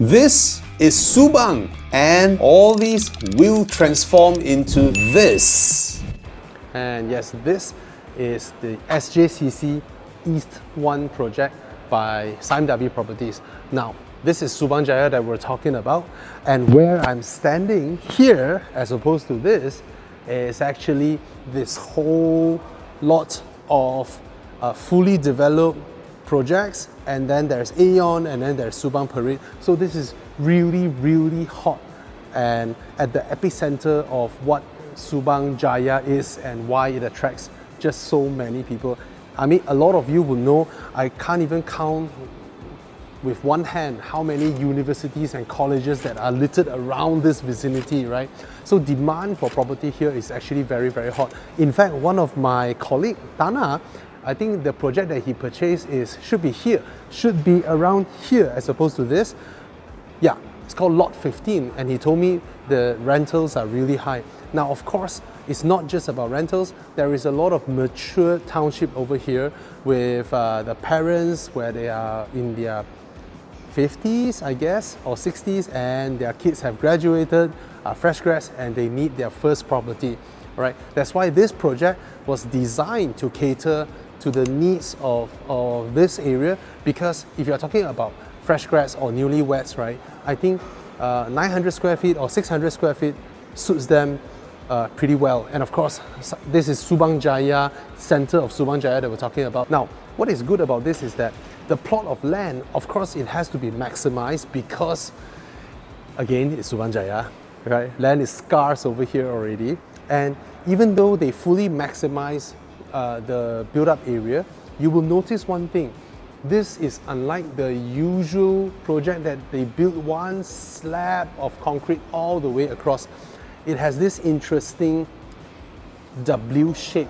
This is Subang, and all these will transform into this. And yes, this is the SJCC East 1 project by Sime Darby Properties. Now, this is Subang Jaya that we're talking about, and where I'm standing here, as opposed to this, is actually this whole lot of fully developed projects, and then there's Aeon, and then there's Subang Parade. So this is really hot, and at the epicenter of what Subang Jaya is and why it attracts just so many people. I mean, a lot of you will know, I can't even count with one hand how many universities and colleges that are littered around this vicinity, right? So demand for property here is actually very hot. In fact, one of my colleague, Tana, I think the project that he purchased should be around here as opposed to this. Yeah, it's called Lot 15, and he told me the rentals are really high. Now, of course, it's not just about rentals. There is a lot of mature township over here with the parents where they are in their 50s, I guess, or 60s, and their kids have graduated, are fresh grads, and they need their first property, right? That's why this project was designed to cater to the needs of this area, because if you're talking about fresh grads or newlyweds, right, I think 900 square feet or 600 square feet suits them pretty well. And of course, this is Subang Jaya, center of Subang Jaya that we're talking about. Now, what is good about this is that the plot of land, of course, it has to be maximized because, again, it's Subang Jaya, right? Land is scarce over here already. And even though they fully maximize the build-up area, you will notice one thing. This is unlike the usual project that they build one slab of concrete all the way across. It has this interesting W shape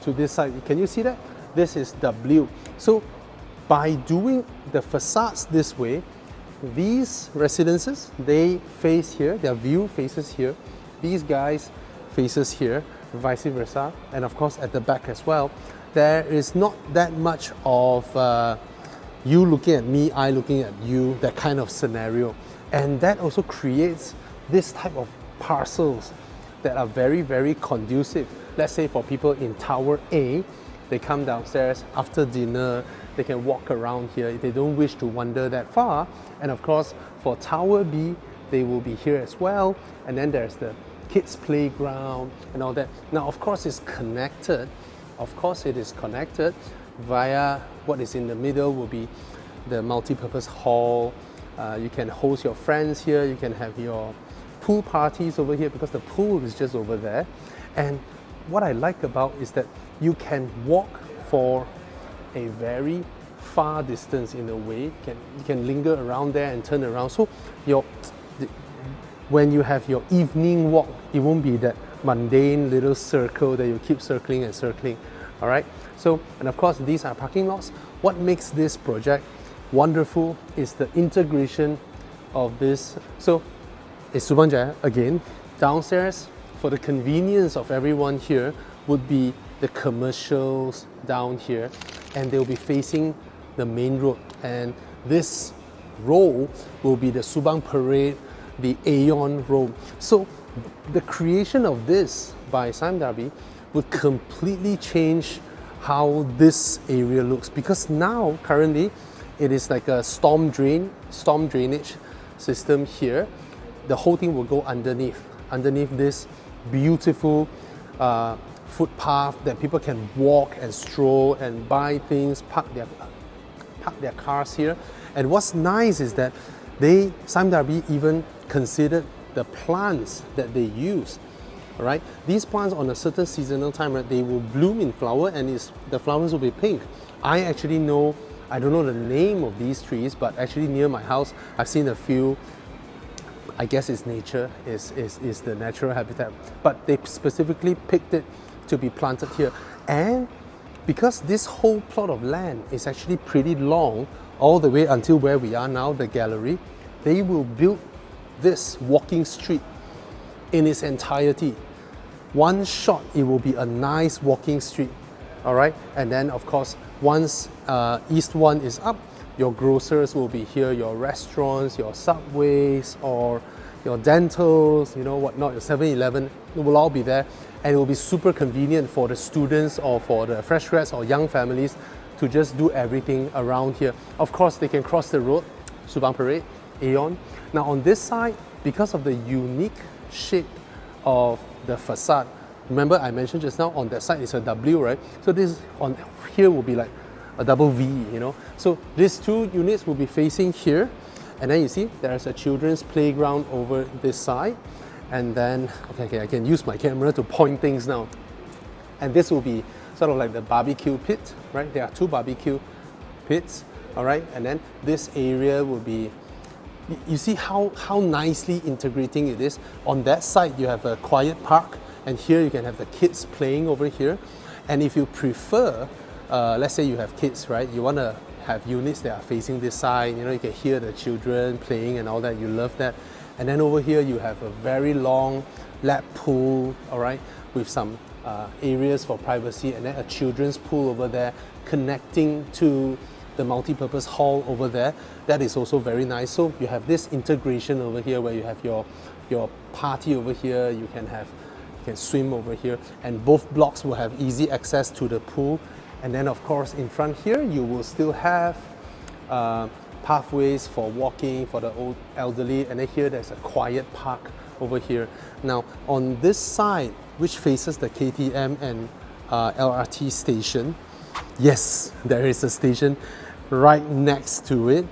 to this side. Can you see that? This is W. So by doing the facades this way, these residences, they face here, their view faces here. These guys faces here, vice versa, and of course at the back as well. There is not that much of you looking at me, I looking at you, that kind of scenario. And that also creates this type of parcels that are very conducive. Let's say for people in Tower A, they come downstairs after dinner, they can walk around here if they don't wish to wander that far. And of course, for Tower B, they will be here as well. And then there's the kids playground and all that. Now, of course, it's connected. Of course, it is connected via what is in the middle will be the multi-purpose hall. You can host your friends here. You can have your pool parties over here because the pool is just over there. And what I like about is that you can walk for a very far distance in a way. You can linger around there and turn around. So when you have your evening walk, it won't be that mundane little circle that you keep circling and circling. All right. So, and of course, these are parking lots. What makes this project wonderful is the integration of this. So, it's Subang Jaya again. Downstairs, for the convenience of everyone here, would be the commercials down here, and they'll be facing the main road. And this row will be the Subang Parade, the Aeon row. So the creation of this by Sime Darby would completely change how this area looks, because now currently it is like a storm drainage system here. The whole thing will go underneath this beautiful footpath that people can walk and stroll and buy things, park their cars here. And what's nice is that Sime Darby even considered the plants that they use. Right? These plants on a certain seasonal time, right, they will bloom in flower, and the flowers will be pink. I actually know, I don't know the name of these trees, but actually near my house, I've seen a few. I guess it's nature, is the natural habitat. But they specifically picked it to be planted here. And because this whole plot of land is actually pretty long, all the way until where we are now, the gallery, they will build this walking street in its entirety. One shot, it will be a nice walking street, all right? And then, of course, once East 1 is up, Your grocers will be here, your restaurants, your subways, or your dentals, whatnot, your 7-Eleven, it will all be there. And it will be super convenient for the students or for the fresh grads or young families to just do everything around here. Of course, they can cross the road, Subang Parade, Aeon. Now on this side, because of the unique shape of the facade, remember I mentioned just now on that side is a W, right? So this on here will be like a double V, So these two units will be facing here. And then you see there's a children's playground over this side. And then, okay, I can use my camera to point things now. And this will be sort of like the barbecue pit, right? There are two barbecue pits, all right? And then this area will be, you see how nicely integrating it is. On that side, you have a quiet park. And here you can have the kids playing over here. And if you prefer, let's say you have kids, right? You want to have units that are facing this side, you can hear the children playing and all that, you love that. And then over here you have a very long lap pool, all right, with some areas for privacy, and then a children's pool over there connecting to the multi-purpose hall over there. That is also very nice. So you have this integration over here where you have your party over here, you can swim over here, and both blocks will have easy access to the pool. And then of course in front here you will still have pathways for walking for the old elderly, and then here there's a quiet park over here. Now on this side, which faces the KTM and LRT station, yes, there is a station right next to it,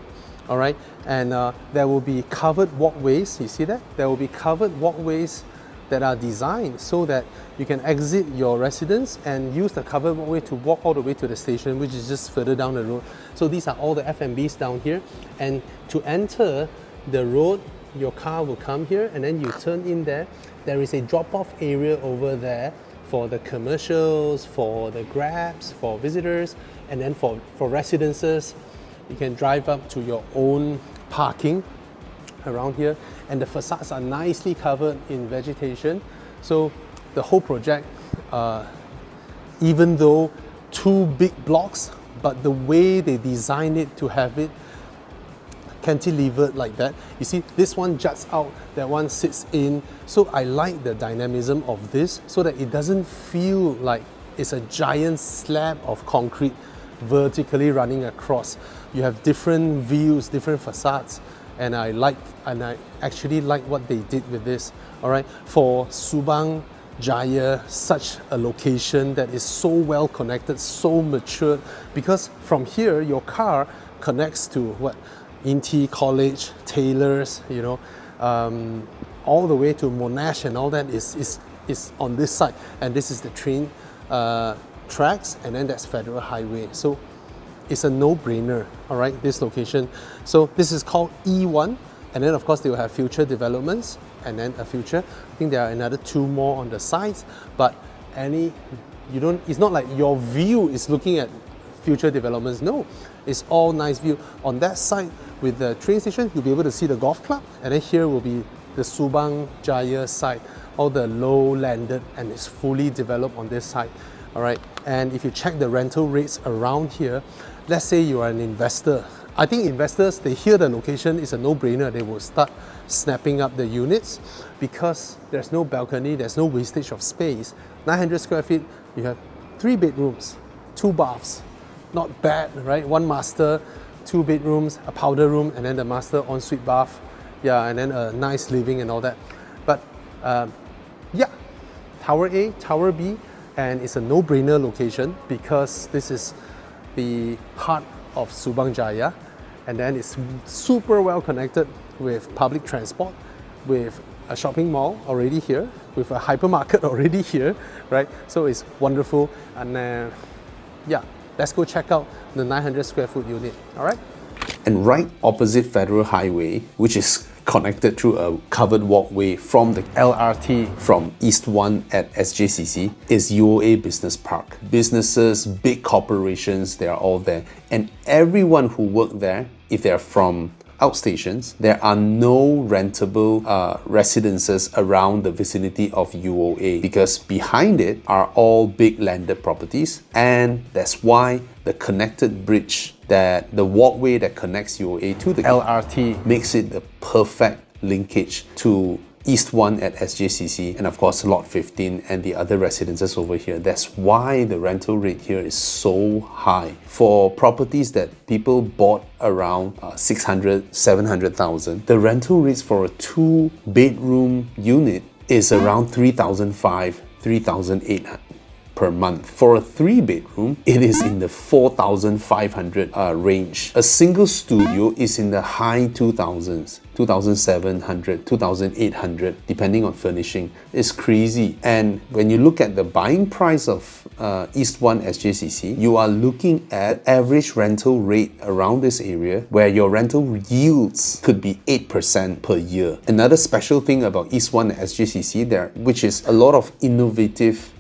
all right, and there will be covered walkways. You see that? There will be covered walkways that are designed so that you can exit your residence and use the covered walkway to walk all the way to the station, which is just further down the road. So these are all the F&Bs down here, and to enter the road, your car will come here and then you turn in there. There is a drop-off area over there for the commercials, for the grabs, for visitors, and then for residences. You can drive up to your own parking around here, and the facades are nicely covered in vegetation. So the whole project, even though two big blocks, but the way they designed it to have it cantilevered like that. You see, this one juts out, that one sits in. So I like the dynamism of this so that it doesn't feel like it's a giant slab of concrete vertically running across. You have different views, different facades, and I actually like what they did with this. All right, for Subang Jaya, such a location that is so well connected, so matured, because from here your car connects to what? Inti College, Taylor's, all the way to Monash, and all that is on this side. And this is the train tracks, and then that's Federal Highway. So it's a no-brainer, all right, this location. So this is called E1, and then of course they will have future developments, and then a future. I think there are another two more on the sides, but it's not like your view is looking at future developments. No, it's all nice view. On that side with the train station, you'll be able to see the golf club, and then here will be the Subang Jaya side, all the low landed, and it's fully developed on this side. All right, and if you check the rental rates around here, let's say you are an investor. I think investors, they hear the location is a no-brainer, they will start snapping up the units because there's no balcony, there's no wastage of space. 900 square feet, you have 3 bedrooms, 2 baths. Not bad, right? 1 master, 2 bedrooms, a powder room, and then the master ensuite bath. Yeah, and then a nice living and all that. But yeah, Tower A, Tower B, and it's a no-brainer location because this is the heart of Subang Jaya, and then it's super well connected with public transport, with a shopping mall already here, with a hypermarket already here, right? So it's wonderful, and yeah, let's go check out the 900 square foot unit, all right? And right opposite Federal Highway, which is connected through a covered walkway from the LRT from East 1 at SJCC, is UOA Business Park. Businesses, big corporations, they are all there. And everyone who work there, if they're from outstations, there are no rentable residences around the vicinity of UOA because behind it are all big landed properties, and that's why the connected bridge, that the walkway that connects UOA to the LRT makes it the perfect linkage to East 1 at SJCC, and of course Lot 15 and the other residences over here. That's why the rental rate here is so high. For properties that people bought around 600, 700,000, the rental rates for a 2-bedroom unit is around 3,500, 3,800 per month. For a 3-bedroom, it is in the 4,500 range. A single studio is in the high 2,000s, 2,700, 2,800, depending on furnishing. It's crazy. And when you look at the buying price of East 1 SJCC, you are looking at average rental rate around this area where your rental yields could be 8% per year. Another special thing about East 1 SJCC there, which is a lot of innovative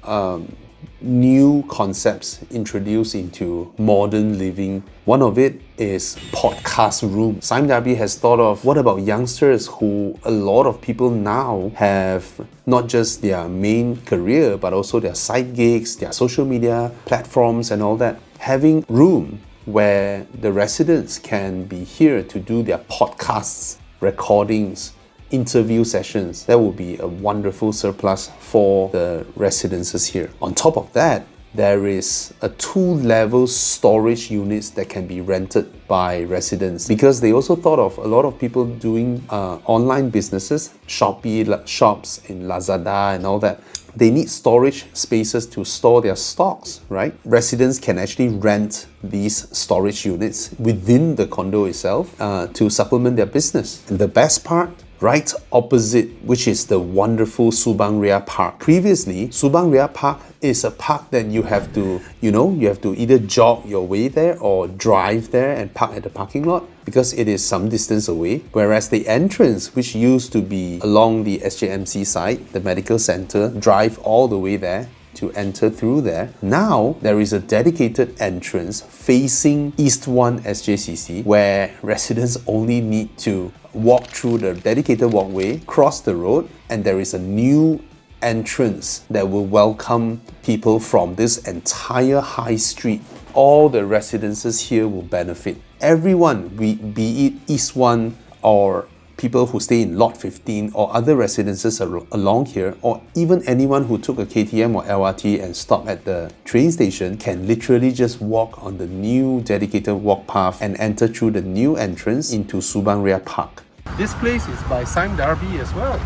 new concepts introduced into modern living. One of it is podcast room. Sime Darby has thought of, what about youngsters who a lot of people now have not just their main career but also their side gigs, their social media platforms and all that. Having room where the residents can be here to do their podcasts, recordings, interview sessions, that would be a wonderful surplus for the residences here. On top of that, there is a 2-level storage units that can be rented by residents, because they also thought of a lot of people doing online businesses, Shopee shops in Lazada and all that. They need storage spaces to store their stocks, right? Residents can actually rent these storage units within the condo itself to supplement their business. And the best part, right opposite, which is the wonderful Subang Ria Park. Previously, Subang Ria Park is a park that you have to, you have to either jog your way there or drive there and park at the parking lot because it is some distance away. Whereas the entrance, which used to be along the SJMC side, the medical center, drive all the way there to enter through there. Now, there is a dedicated entrance facing East 1 SJCC where residents only need to walk through the dedicated walkway, cross the road, and there is a new entrance that will welcome people from this entire high street. All the residences here will benefit. Everyone, be it East 1 or people who stay in Lot 15 or other residences along here, or even anyone who took a KTM or LRT and stopped at the train station, can literally just walk on the new dedicated walk path and enter through the new entrance into Subang Ria Park. This place is by Sime Darby as well.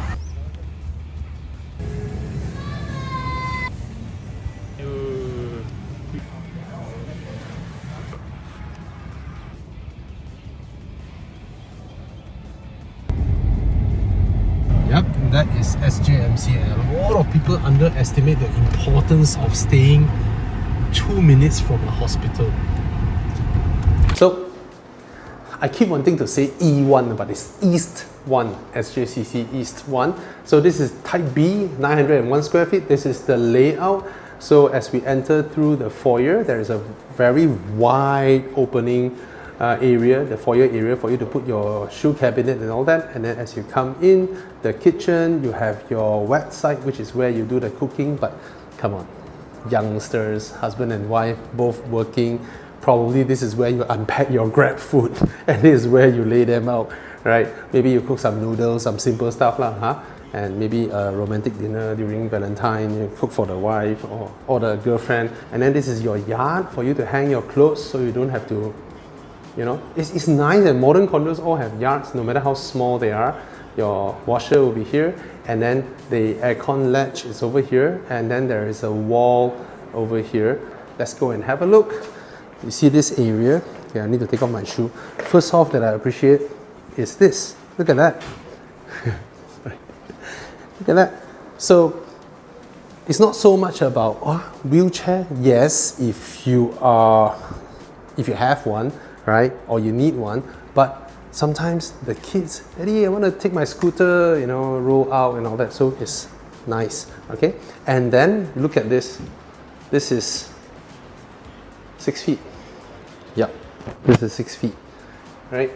Yep, that is SJMC, and a lot of people underestimate the importance of staying 2 minutes from a hospital. So, I keep wanting to say E1, but it's East 1, SJCC East 1. So this is Type B, 901 square feet. This is the layout. So as we enter through the foyer, there is a very wide opening area, the foyer area for you to put your shoe cabinet and all that. And then as you come in, the kitchen, you have your wet side, which is where you do the cooking. But come on, youngsters, husband and wife, both working, probably this is where you unpack your Grab food and this is where you lay them out, right? Maybe you cook some noodles, some simple stuff lah, and maybe a romantic dinner during Valentine, you cook for the wife or the girlfriend. And then this is your yard for you to hang your clothes so you don't have to, it's nice that modern condos all have yards, no matter how small they are. Your washer will be here, and then the aircon latch is over here, and then there is a wall over here. Let's go and have a look. You see this area? Okay, I need to take off my shoe. First off that I appreciate is this. Look at that. Look at that. So it's not so much about wheelchair. Yes, if you have one, right, or you need one, but sometimes the kids, Daddy, I want to take my scooter, roll out and all that. So it's nice. Okay, and then look at this. This is 6 feet. Yep, this is 6 feet, right?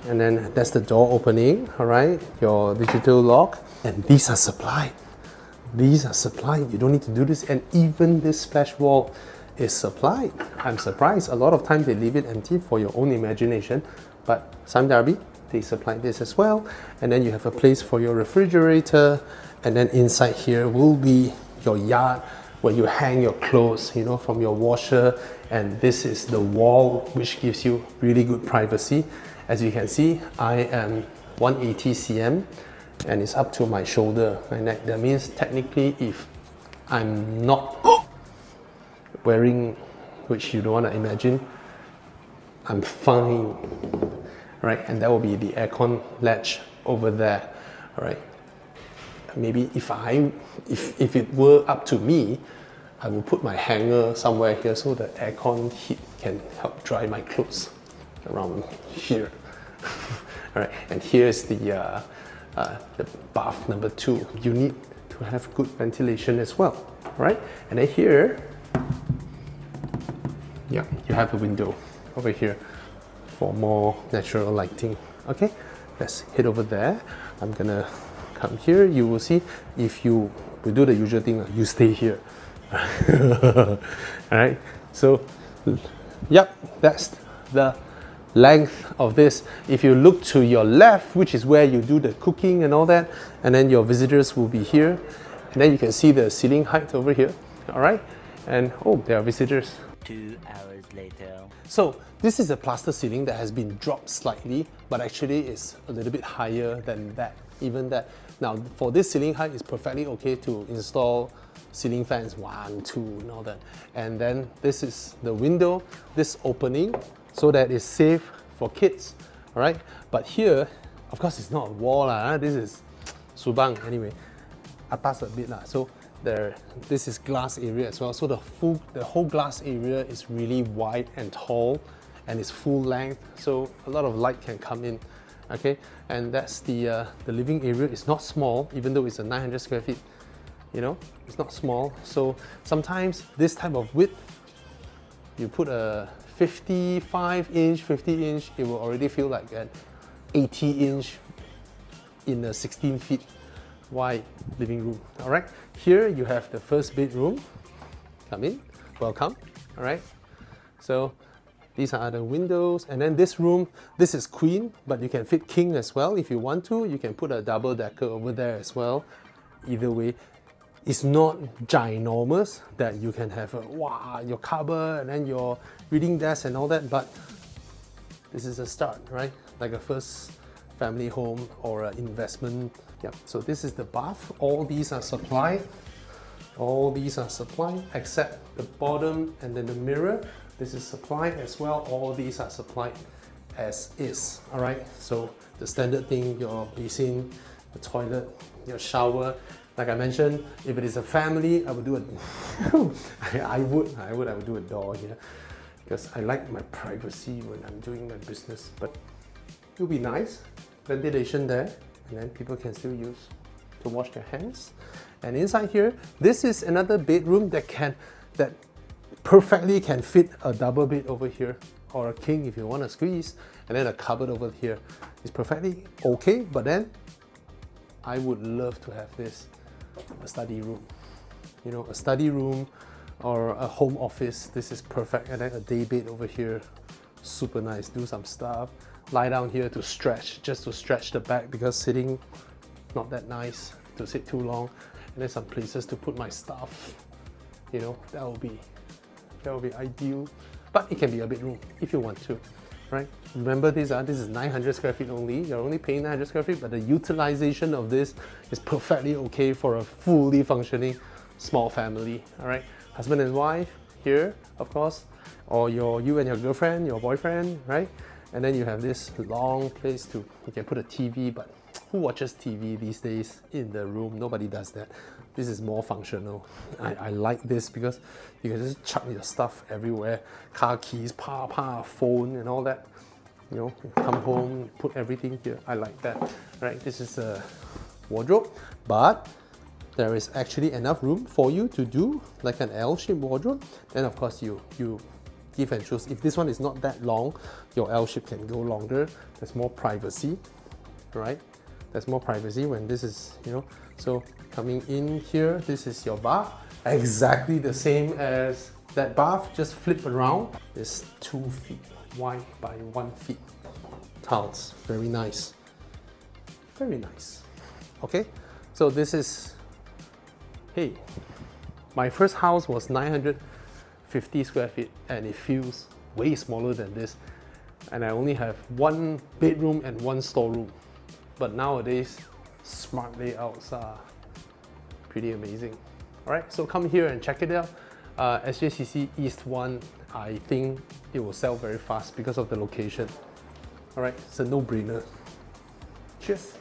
And then that's the door opening, all right? Your digital lock, and these are supplied. These are supplied. You don't need to do this, and even this splash wall is supplied. I'm surprised. A lot of times they leave it empty for your own imagination, but Sime Darby, they supply this as well. And then you have a place for your refrigerator, and then inside here will be your yard where you hang your clothes, you know, from your washer. And this is the wall, which gives you really good privacy. As you can see, I am 180 cm and it's up to my shoulder, my neck. That means technically if I'm not wearing, which you don't want to imagine, I'm fine, right? And that will be the aircon latch over there, all right? Maybe if it were up to me, I will put my hanger somewhere here so the aircon heat can help dry my clothes around here. All right, and here's the bath number 2. You need to have good ventilation as well, right? And then here, yeah, you have a window over here for more natural lighting. Okay, let's head over there. I'm gonna come here. You will see, if you do the usual thing, you stay here. All right, so yep, that's the length of this. If you look to your left, which is where you do the cooking and all that, and then your visitors will be here, and then you can see the ceiling height over here. All right, and oh, there are visitors. 2 hours later. So this is a plaster ceiling that has been dropped slightly, but actually is a little bit higher than that, even that. Now for this ceiling height, it's perfectly okay to install ceiling fans 1, 2 and all that. And then this is the window, this opening, so that it's safe for kids, all right? But here, of course, it's not a wall, this is Subang anyway, atas a bit. So this is glass area as well. So the whole glass area is really wide and tall, and it's full length, so a lot of light can come in, okay? And that's the living area. It's not small, even though it's a 900 square feet, you know, it's not small. So sometimes this type of width, you put a 55-inch, 50-inch, it will already feel like an 80-inch in a 16 feet wide living room. All right, here you have the first bedroom. Come in, welcome. All right, so these are the windows, and then this room, this is queen, but you can fit king as well if you want to. You can put a double decker over there as well. Either way, it's not ginormous that you can have your cupboard and then your reading desk and all that, but this is a start, right? Like a first family home or an investment. Yeah. So this is the bath. All these are supplied. All these are supplied except the bottom and then the mirror. This is supplied as well. All these are supplied as is. All right. So the standard thing, your basin, the toilet, your shower. Like I mentioned, if it is a family, I would do I would do a door here, because I like my privacy when I'm doing my business. But it'll be nice, ventilation there, and then people can still use to wash their hands. And inside here, this is another bedroom that perfectly can fit a double bed over here, or a king if you want to squeeze, and then a cupboard over here. It's perfectly okay, but then I would love to have this, a study room. You know, a study room or a home office. This is perfect. And then a day bed over here, super nice. Do some stuff, lie down here to stretch, just to stretch the back, because sitting not that nice to sit too long. And then some places to put my stuff. You know, that will be ideal. But it can be a bedroom if you want to, right? Remember this is 900 square feet only. You're only paying 900 square feet, but the utilization of this is perfectly okay for a fully functioning small family. All right, husband and wife here, of course, or you and your girlfriend, your boyfriend, right? And then you have this long place you can put a TV, but who watches TV these days in the room? Nobody does that. This is more functional. I like this because you can just chuck your stuff everywhere. Car keys, phone and all that. You know, come home, put everything here. I like that, right? This is a wardrobe, but there is actually enough room for you to do like an L-shaped wardrobe. Then of course you give and choose. If this one is not that long, your L-shape can go longer. There's more privacy, right? There's more privacy when this is, you know. So coming in here, this is your bath. Exactly the same as That bath just flip around. It's 2 feet wide by 1 feet. Tiles, very nice. Very nice. Okay, so this is, hey, my first house was 950 square feet and it feels way smaller than this. And I only have 1 bedroom and 1 storeroom. But nowadays, smart layouts are pretty amazing. All right, so come here and check it out. SJCC East 1, I think it will sell very fast because of the location. All right, it's a no-brainer. Cheers.